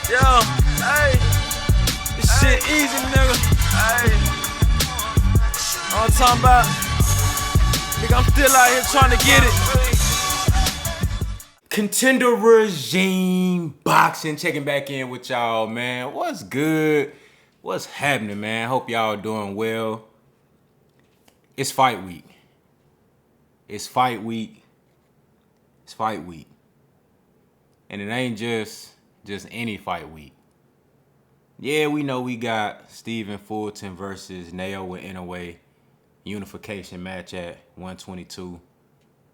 Yo, hey, this shit easy, nigga. Hey, all I'm talking about, nigga, I'm still out here trying to get it. Contender Regime Boxing, checking back in with y'all, man. What's good? What's happening, man? Hope y'all doing well. It's fight week. It's fight week. It's fight week. And it ain't just any fight week. Yeah, we know we got Stephen Fulton versus Naoya Inoue unification match at 122.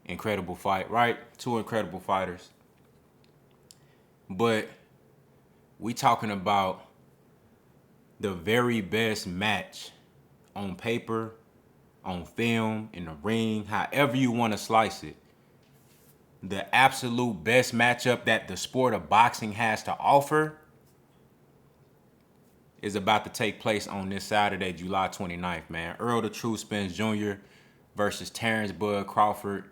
Incredible fight, right? Two incredible fighters. But we talking about the very best match on paper, on film, in the ring, however you want to slice it. The absolute best matchup that the sport of boxing has to offer is about to take place on this Saturday, July 29th, man. Errol the True Spence Jr. versus Terence Bud Crawford.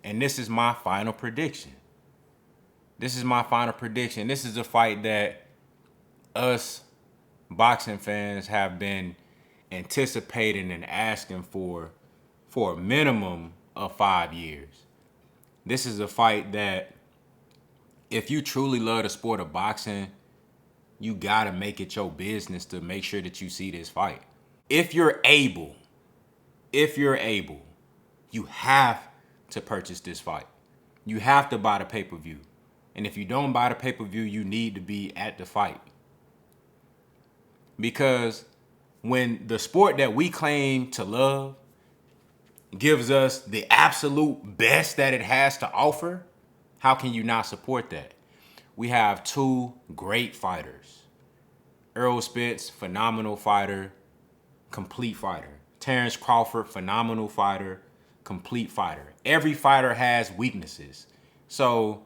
And this is my final prediction. This is a fight that us boxing fans have been anticipating and asking for a minimum of 5 years. This is a fight that if you truly love the sport of boxing, you gotta make it your business to make sure that you see this fight. If you're able, you have to purchase this fight. You have to buy the pay-per-view. And if you don't buy the pay-per-view, you need to be at the fight. Because when the sport that we claim to love gives us the absolute best that it has to offer, how can you not support that? We have two great fighters. ERROL Spence, phenomenal fighter, complete fighter. Terence Crawford, phenomenal fighter, complete fighter. Every fighter has weaknesses. So,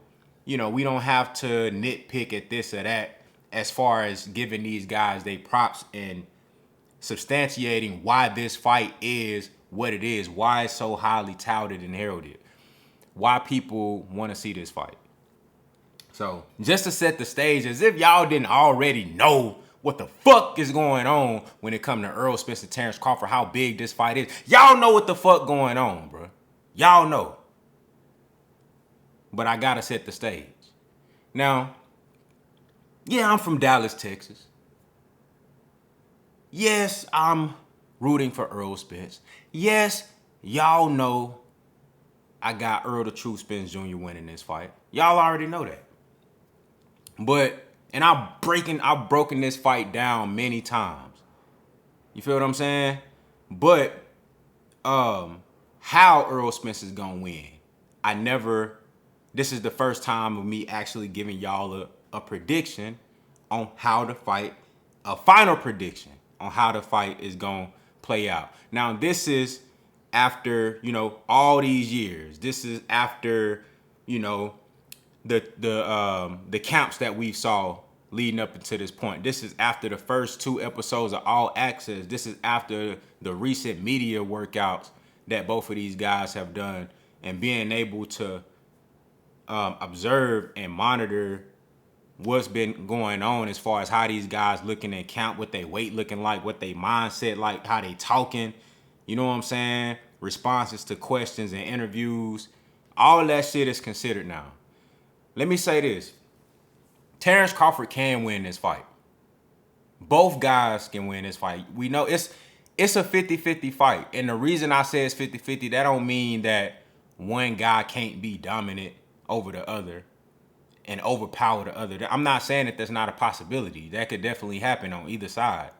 we don't have to nitpick at this or that as far as giving these guys their props and substantiating why this fight is what it is, why it's so highly touted and heralded, why people want to see this fight. So just to set the stage, as if y'all didn't already know what the fuck is going on when it comes to Errol Spence and Terence Crawford, how big this fight is. Y'all know what the fuck going on, bro. Y'all know. But I gotta set the stage. Now, yeah, I'm from Dallas, Texas. Yes, I'm rooting for Errol Spence. Yes, y'all know I got Errol the True Spence Jr. winning this fight. Y'all already know that. And I've broken this fight down many times. You feel what I'm saying? But how Errol Spence is gonna win, this is the first time of me actually giving y'all a prediction on how the fight, a final prediction on how the fight is gonna play out. Now, this is after, all these years. This is after, the camps that we saw leading up until this point. This is after the first 2 episodes of All Access. This is after the recent media workouts that both of these guys have done, and being able to observe and monitor what's been going on as far as how these guys looking in camp, what they weight looking like, what they mindset like, how they talking, you know what I'm saying? Responses to questions and interviews. All of that shit is considered now. Let me say this. Terence Crawford can win this fight. Both guys can win this fight. We know it's a 50-50 fight. And the reason I say it's 50-50, that don't mean that one guy can't be dominant over the other and overpower the other. I'm not saying that that's not a possibility. That could definitely happen on either side.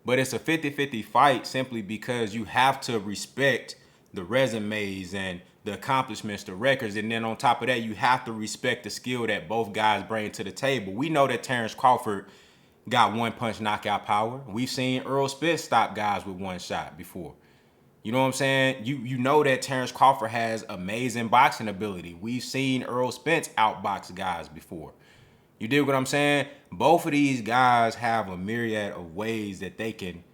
But it's a 50-50 fight simply because you have to respect the resumes and the accomplishments, the records, and then on top of that, you have to respect the skill that both guys bring to the table. We know that Terence Crawford got one-punch knockout power. We've seen Errol Spence stop guys with one shot before. You know what I'm saying? You know that Terence Crawford has amazing boxing ability. We've seen Errol Spence outbox guys before. You dig what I'm saying? Both of these guys have a myriad of ways that they can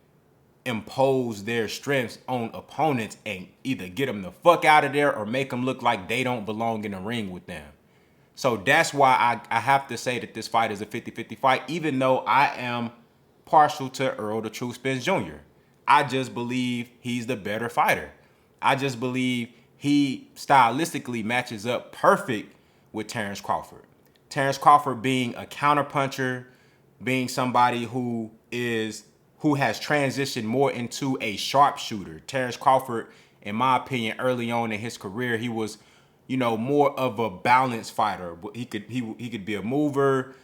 impose their strengths on opponents and either get them the fuck out of there or make them look like they don't belong in the ring with them. So that's why I have to say that this fight is a 50-50 fight, even though I am partial to Errol the Truth Spence Jr. I just believe he's the better fighter. I just believe he stylistically matches up perfect with Terence Crawford. Terence Crawford being a counterpuncher, being somebody who has transitioned more into a sharpshooter. Terence Crawford, in my opinion, early on in his career, he was, more of a balanced fighter. He could be a mover.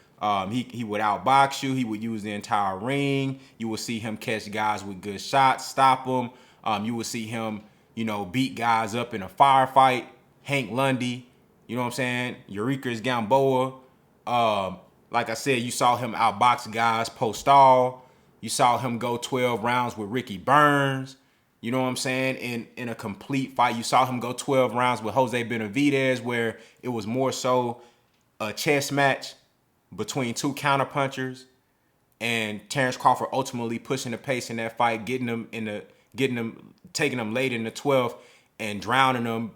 He would outbox you. He would use the entire ring. You would see him catch guys with good shots, stop them. You would see him, beat guys up in a firefight. Hank Lundy, you know what I'm saying? Eureka's Gamboa. Like I said, you saw him outbox guys post-stall. You saw him go 12 rounds with Ricky Burns. You know what I'm saying? In a complete fight. You saw him go 12 rounds with Jose Benavidez, where it was more so a chess match between two counterpunchers, and Terence Crawford ultimately pushing the pace in that fight, taking them late in the 12th and drowning them,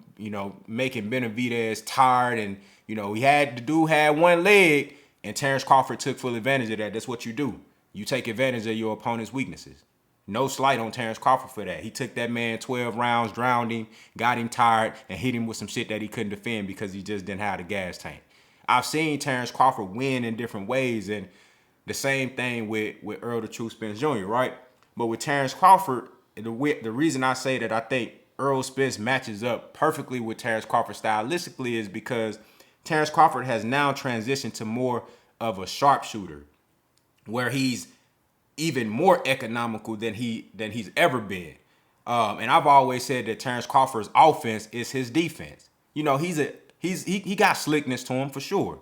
making Benavidez tired. And, the dude had one leg, and Terence Crawford took full advantage of that. That's what you do. You take advantage of your opponent's weaknesses. No slight on Terence Crawford for that. He took that man 12 rounds, drowned him, got him tired, and hit him with some shit that he couldn't defend because he just didn't have the gas tank. I've seen Terence Crawford win in different ways, and the same thing with Errol the Truth Spence Jr., right? But with Terence Crawford, the reason I say that I think Errol Spence matches up perfectly with Terence Crawford stylistically is because Terence Crawford has now transitioned to more of a sharpshooter, where he's even more economical than he's ever been. And I've always said that Terence Crawford's offense is his defense. He got slickness to him for sure.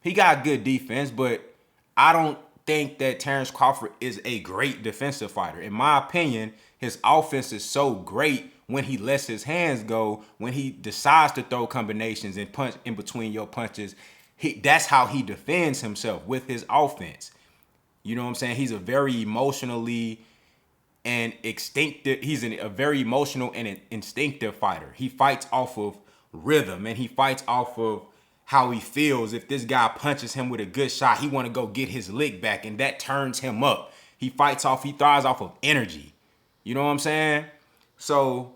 He got good defense, but I don't think that Terence Crawford is a great defensive fighter. In my opinion, his offense is so great when he lets his hands go, when he decides to throw combinations and punch in between your punches. That's how he defends himself, with his offense. You know what I'm saying? He's a very emotionally and instinctive. He's a very emotional and an instinctive fighter. He fights off of rhythm, and he fights off of how he feels. If this guy punches him with a good shot, he want to go get his lick back, and that turns him up. He thrives off of energy. You know what I'm saying? So,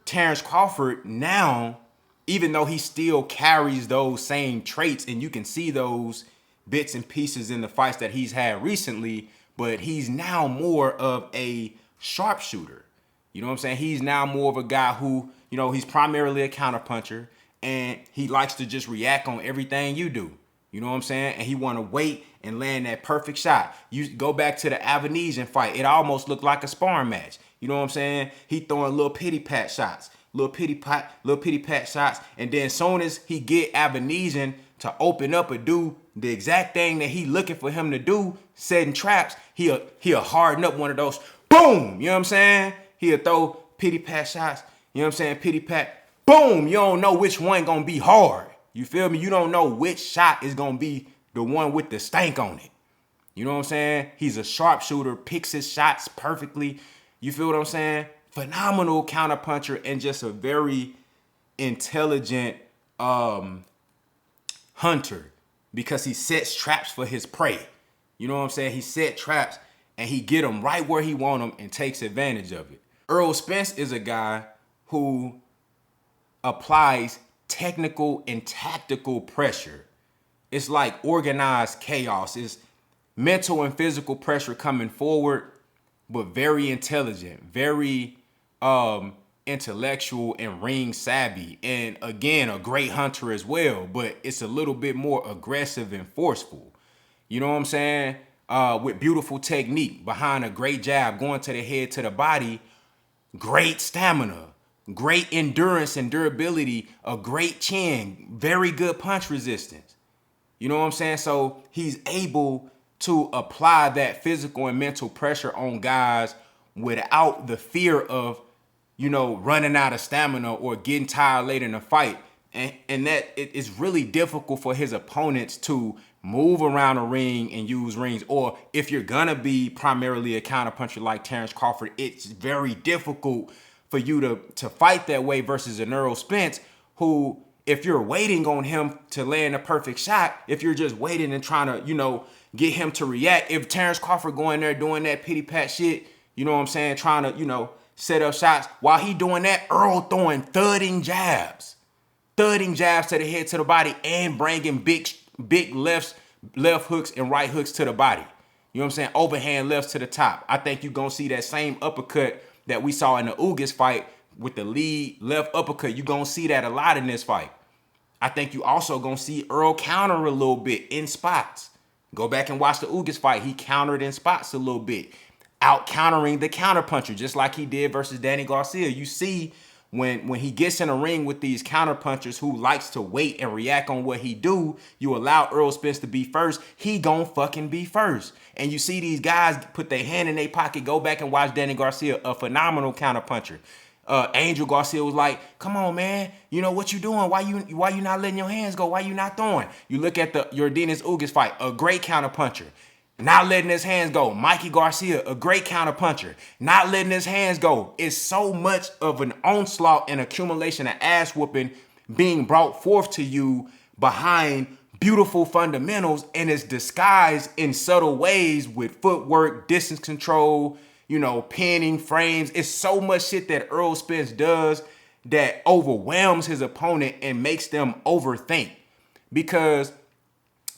Terence Crawford now, even though he still carries those same traits, and you can see those bits and pieces in the fights that he's had recently, but he's now more of a sharpshooter. You know what I'm saying? He's now more of a guy who, he's primarily a counterpuncher, and he likes to just react on everything you do. You know what I'm saying? And he want to wait and land that perfect shot. You go back to the Avanesian fight. It almost looked like a sparring match. You know what I'm saying? He throwing little pity pat shots, little pity pat shots. And then as soon as he get Avanesian to open up or do the exact thing that he looking for him to do, setting traps, he'll harden up one of those. Boom! You know what I'm saying? He'll throw pity pat shots. You know what I'm saying? Pity pat. Boom! You don't know which one gonna be hard. You feel me? You don't know which shot is gonna be the one with the stank on it. You know what I'm saying? He's a sharpshooter, picks his shots perfectly. You feel what I'm saying? Phenomenal counterpuncher, and just a very intelligent hunter, because he sets traps for his prey. You know what I'm saying? He set traps and he get them right where he want them and takes advantage of it. Errol Spence is a guy who applies technical and tactical pressure. It's like organized chaos. It's mental and physical pressure coming forward, but very intelligent, very intellectual and ring savvy. And again, a great hunter as well, but it's a little bit more aggressive and forceful. You know what I'm saying? With beautiful technique behind a great jab, going to the head, to the body, great stamina, great endurance and durability, a great chin, very good punch resistance. You know what I'm saying? So he's able to apply that physical and mental pressure on guys without the fear of, running out of stamina or getting tired late in the fight. And that it's really difficult for his opponents to move around a ring and use rings. Or if you're gonna be primarily a counterpuncher like Terence Crawford, it's very difficult for you to fight that way versus an Errol Spence, who if you're waiting on him to land a perfect shot, if you're just waiting and trying to, get him to react, if Terence Crawford going there doing that pity pat shit, you know what I'm saying, trying to, set up shots, while he doing that, Earl throwing thudding jabs to the head, to the body, and bringing big left hooks and right hooks to the body. You know what I'm saying? Overhand lefts to the top. I think you're going to see that same uppercut that we saw in the Ugas fight with the lead left uppercut. You're going to see that a lot in this fight. I think you also going to see Earl counter a little bit in spots. Go back and watch the Ugas fight. He countered in spots a little bit. Out countering the counter puncher, just like he did versus Danny Garcia. You see when he gets in a ring with these counter punchers who likes to wait and react on what he do, you allow Errol Spence to be first, he gon' fucking be first. And you see these guys put their hand in their pocket. Go back and watch Danny Garcia, a phenomenal counter puncher. Angel Garcia was like, come on, man. You know what you doing? Why you not letting your hands go? Why you not throwing? You look at the Yordenis Ugas fight, a great counter puncher. Not letting his hands go. Mikey Garcia, a great counter puncher. Not letting his hands go. It's so much of an onslaught and accumulation of ass whooping being brought forth to you behind beautiful fundamentals, and it's disguised in subtle ways with footwork, distance control, pinning, frames. It's so much shit that Errol Spence does that overwhelms his opponent and makes them overthink, because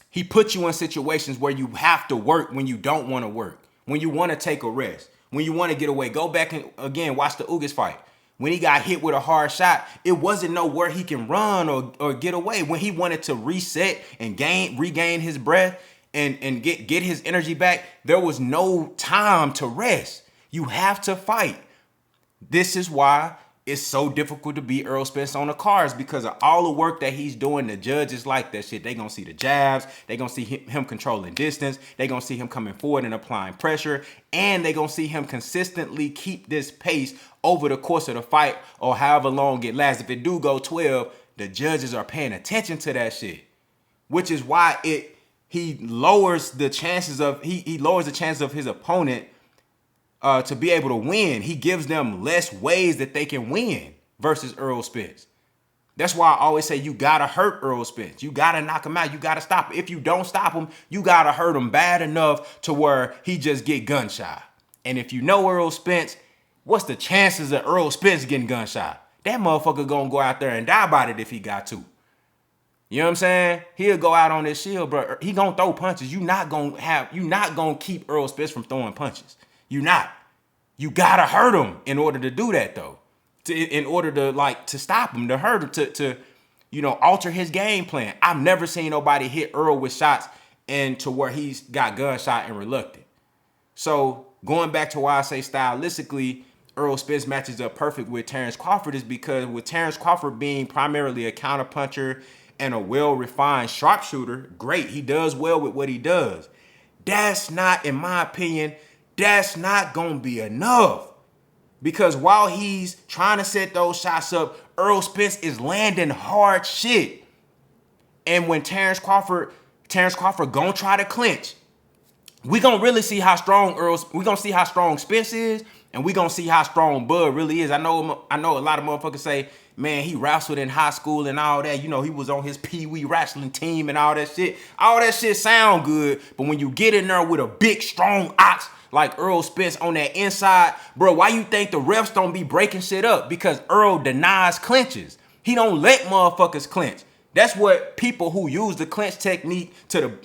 he puts you in situations where you have to work when you don't want to work, when you want to take a rest, when you want to get away. Go back and, again, watch the Ugas fight. When he got hit with a hard shot, it wasn't nowhere he can run or get away. When he wanted to reset and regain his breath and get his energy back, there was no time to rest. You have to fight. This is why it's so difficult to beat Errol Spence on the cards, because of all the work that he's doing. The judges like that shit. They gonna see the jabs. They gonna see him controlling distance. They gonna see him coming forward and applying pressure. And they gonna see him consistently keep this pace over the course of the fight, or however long it lasts. If it do go 12, the judges are paying attention to that shit, which is why he lowers the chances of his opponent to be able to win. He gives them less ways that they can win versus Errol Spence. That's why I always say you gotta hurt Errol Spence. You gotta knock him out. You gotta stop him. If you don't stop him, you gotta hurt him bad enough to where he just get gun shy. And if you know Errol Spence, what's the chances of Errol Spence getting gun shy? That motherfucker gonna go out there and die about it if he got to. You know what I'm saying? He'll go out on this shield, bro. He gonna throw punches. You not gonna keep Errol Spence from throwing punches. You not. You gotta hurt him in order to do that, though. In order to stop him, to hurt him, to alter his game plan. I've never seen nobody hit Earl with shots and to where he's got gunshot and reluctant. So going back to why I say stylistically, Errol Spence matches up perfect with Terence Crawford is because with Terence Crawford being primarily a counterpuncher and a well-refined sharpshooter, great. He does well with what he does. That's not, in my opinion, that's not going to be enough. Because while he's trying to set those shots up, Errol Spence is landing hard shit. And when Terence Crawford gonna try to clinch, we gonna really see how strong Spence is, and we gonna see how strong Bud really is. I know a lot of motherfuckers say, man, he wrestled in high school and all that. He was on his Pee-wee wrestling team and all that shit. All that shit sound good, but when you get in there with a big, strong ox like Errol Spence on that inside, bro, why you think the refs don't be breaking shit up? Because Earl denies clinches. He don't let motherfuckers clinch. That's what people who use the clinch technique to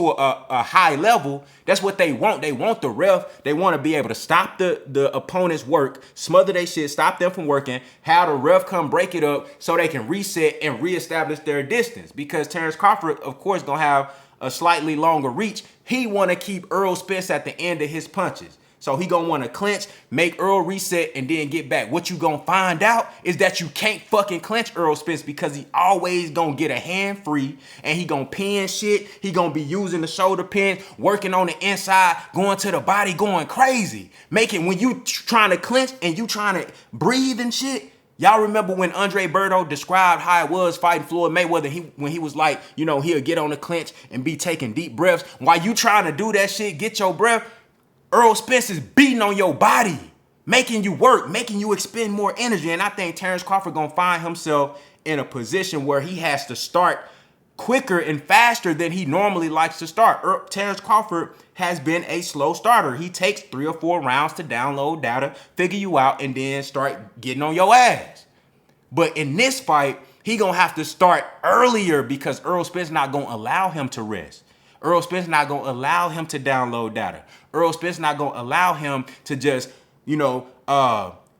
a high level, that's what they want. They want the ref. They want to be able to stop the opponent's work, smother their shit, stop them from working, have the ref come break it up so they can reset and reestablish their distance. Because Terence Crawford, of course, gonna have a slightly longer reach. He want to keep Errol Spence at the end of his punches. So he gonna want to clinch, make Earl reset, and then get back. What you gonna find out is that you can't fucking clinch Errol Spence because he always gonna get a hand free and he gonna pin shit. He gonna be using the shoulder pin, working on the inside, going to the body, going crazy. Making when you trying to clinch and you trying to breathe and shit. Y'all remember when Andre Berto described how it was fighting Floyd Mayweather when he was like, he'll get on the clinch and be taking deep breaths. While you trying to do that shit, get your breath, Errol Spence is beating on your body, making you work, making you expend more energy. And I think Terence Crawford gonna find himself in a position where he has to start quicker and faster than he normally likes to start. Terence Crawford has been a slow starter. He takes 3 or 4 rounds to download data, figure you out, and then start getting on your ass. But in this fight, he gonna have to start earlier because Errol Spence not gonna allow him to rest. Errol Spence not gonna allow him to download data. Errol Spence not gonna allow him to just,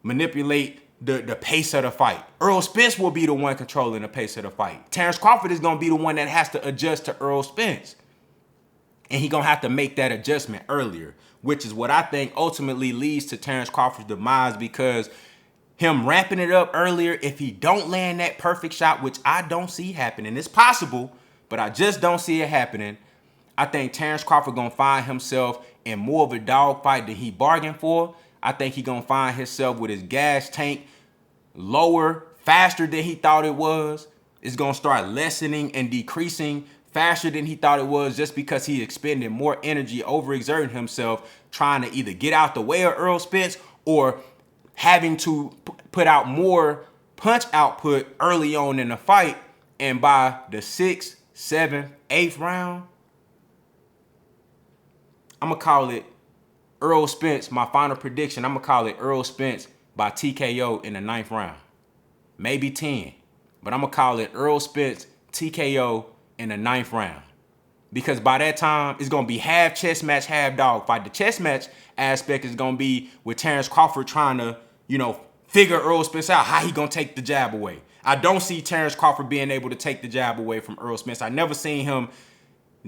manipulate the pace of the fight. Errol Spence will be the one controlling the pace of the fight. Terence Crawford is gonna be the one that has to adjust to Errol Spence. And he gonna have to make that adjustment earlier, which is what I think ultimately leads to Terence Crawford's demise, because him ramping it up earlier, if he don't land that perfect shot, which I don't see happening, it's possible, but I just don't see it happening. I think Terence Crawford gonna find himself in more of a dogfight than he bargained for. I think he gonna find himself with his gas tank lower, faster than he thought it was. It's gonna start lessening and decreasing faster than he thought it was, just because he expended more energy overexerting himself trying to either get out the way of Errol Spence or having to put out more punch output early on in the fight. And by the 6th, 7th, 8th round, I'm gonna call it Errol Spence. My final prediction, I'm gonna call it Errol Spence by TKO in the 9th round. Maybe 10, but I'm gonna call it Errol Spence TKO in the 9th round. Because by that time, it's gonna be half chess match, half dog fight. The chess match aspect is gonna be with Terence Crawford trying to, figure Errol Spence out, how he gonna take the jab away. I don't see Terence Crawford being able to take the jab away from Errol Spence. I never seen him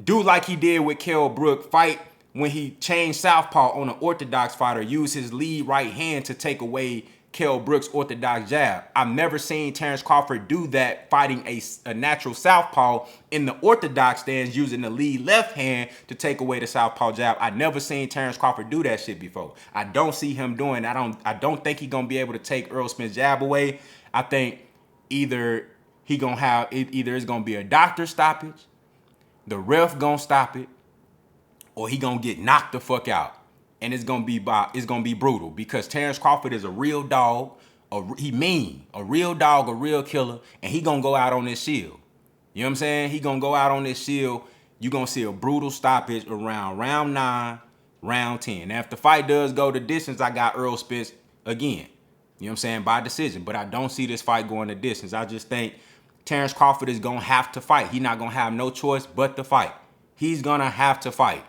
do like he did with Kell Brook, fight when he changed southpaw on an orthodox fighter, use his lead right hand to take away Kell Brook's orthodox jab. I've never seen Terence Crawford do that fighting a natural southpaw in the orthodox stance, using the lead left hand to take away the southpaw jab. I never seen Terence Crawford do that shit before. I don't see him doing. I don't think he's gonna be able to take Errol Spence's jab away. I think either it's gonna be a doctor stoppage, the ref gonna stop it, or he gonna get knocked the fuck out. And it's gonna be brutal, because Terence Crawford is a real dog. A real dog, a real killer, and he gonna go out on this shield. You know what I'm saying? He gonna go out on this shield. You're gonna see a brutal stoppage around round 9, round 10. Now, if the fight does go the distance, I got Errol Spence again. You know what I'm saying? By decision. But I don't see this fight going the distance. I just think Terence Crawford is gonna have to fight. He's not gonna have no choice but to fight. He's gonna have to fight.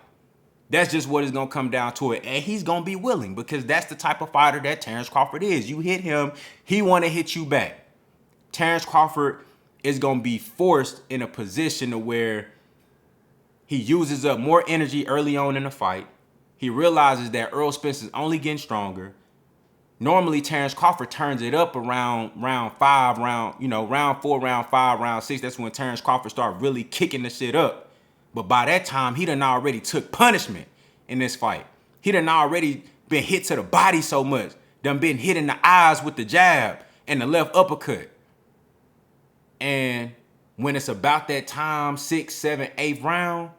That's just what it's going to come down to it. And he's going to be willing, because that's the type of fighter that Terence Crawford is. You hit him, he want to hit you back. Terence Crawford is going to be forced in a position to where he uses up more energy early on in the fight. He realizes that Errol Spence is only getting stronger. Normally, Terence Crawford turns it up around round 5, round 4, round 5, round 6. That's when Terence Crawford starts really kicking the shit up. But by that time, he done already took punishment in this fight. He done already been hit to the body so much. Done been hit in the eyes with the jab and the left uppercut. And when it's about that time, 6th, 7th, 8th round,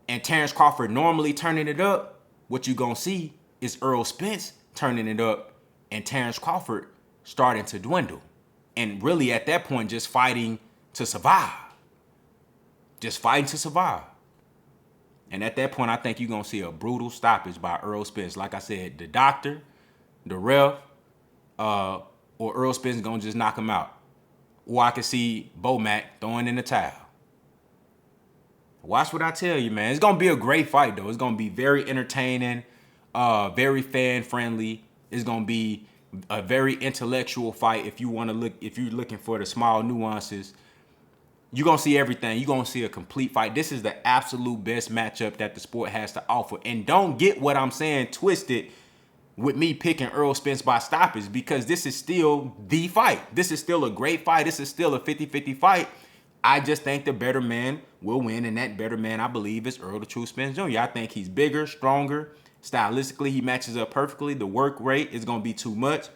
and Terence Crawford normally turning it up, what you gonna see is Errol Spence turning it up and Terence Crawford starting to dwindle. And really at that point, just fighting to survive. Just fighting to survive. And at that point, I think you're going to see a brutal stoppage by Errol Spence. Like I said, the doctor, the ref, or Errol Spence is going to just knock him out. Or I could see Bomac throwing in the towel. Watch what I tell you, man. It's going to be a great fight, though. It's going to be very entertaining, very fan-friendly. It's going to be a very intellectual fight if you're looking for the small nuances. You're going to see everything. You're going to see a complete fight. This is the absolute best matchup that the sport has to offer. And don't get what I'm saying twisted with me picking Errol Spence by stoppage, because this is still the fight. This is still a great fight. This is still a 50-50 fight. I just think the better man will win, and that better man, I believe, is Errol the True Spence Jr. I think he's bigger, stronger. Stylistically, he matches up perfectly. The work rate is going to be too much.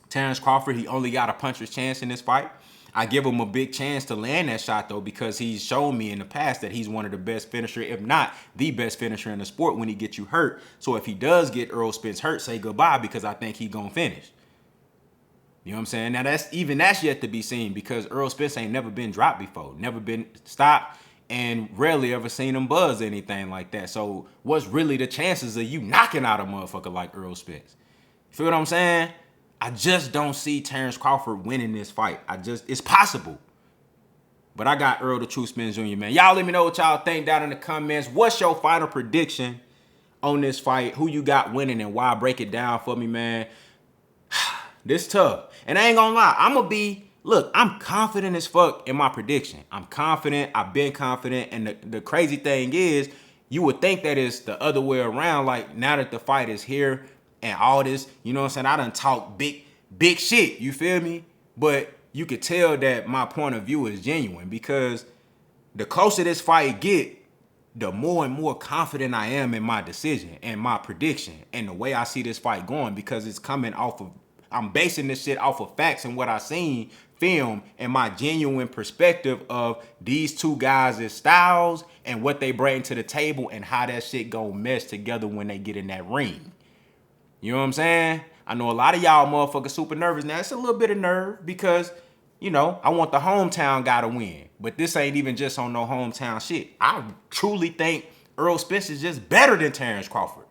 Terence Crawford, he only got a puncher's chance in this fight. I give him a big chance to land that shot, though, because he's shown me in the past that he's one of the best finishers, if not the best finisher in the sport when he gets you hurt. So if he does get Errol Spence hurt, say goodbye, because I think he's going to finish. You know what I'm saying? Now that's yet to be seen because Errol Spence ain't never been dropped before, never been stopped, and rarely ever seen him buzz or anything like that. So what's really the chances of you knocking out a motherfucker like Errol Spence? Feel what I'm saying? I just don't see Terence Crawford winning this fight. It's possible. But I got Earl the True Spence Jr., man. Y'all let me know what y'all think down in the comments. What's your final prediction on this fight? Who you got winning and why? Break it down for me, man. This tough. And I ain't gonna lie. I'm confident as fuck in my prediction. I'm confident. I've been confident. And the crazy thing is, you would think that it's the other way around. Like, now that the fight is here and all this, you know what I'm saying? I done talk big shit. You feel me? But you could tell that my point of view is genuine because the closer this fight get, the more and more confident I am in my decision and my prediction and the way I see this fight going because it's coming off of, I'm basing this shit off of facts and what I seen film and my genuine perspective of these two guys' styles and what they bring to the table and how that shit gonna mesh together when they get in that ring. You know what I'm saying? I know a lot of y'all motherfuckers super nervous now. It's a little bit of nerve because, you know, I want the hometown guy to win. But this ain't even just on no hometown shit. I truly think Errol Spence is just better than Terence Crawford.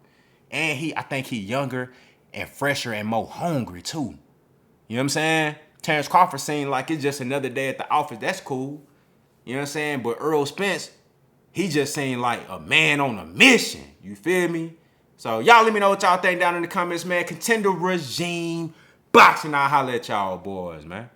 And I think he younger and fresher and more hungry too. You know what I'm saying? Terence Crawford seemed like it's just another day at the office. That's cool. You know what I'm saying? But Errol Spence, he just seemed like a man on a mission. You feel me? So y'all let me know what y'all think down in the comments, man. Contender regime boxing. I'll holler at y'all boys, man.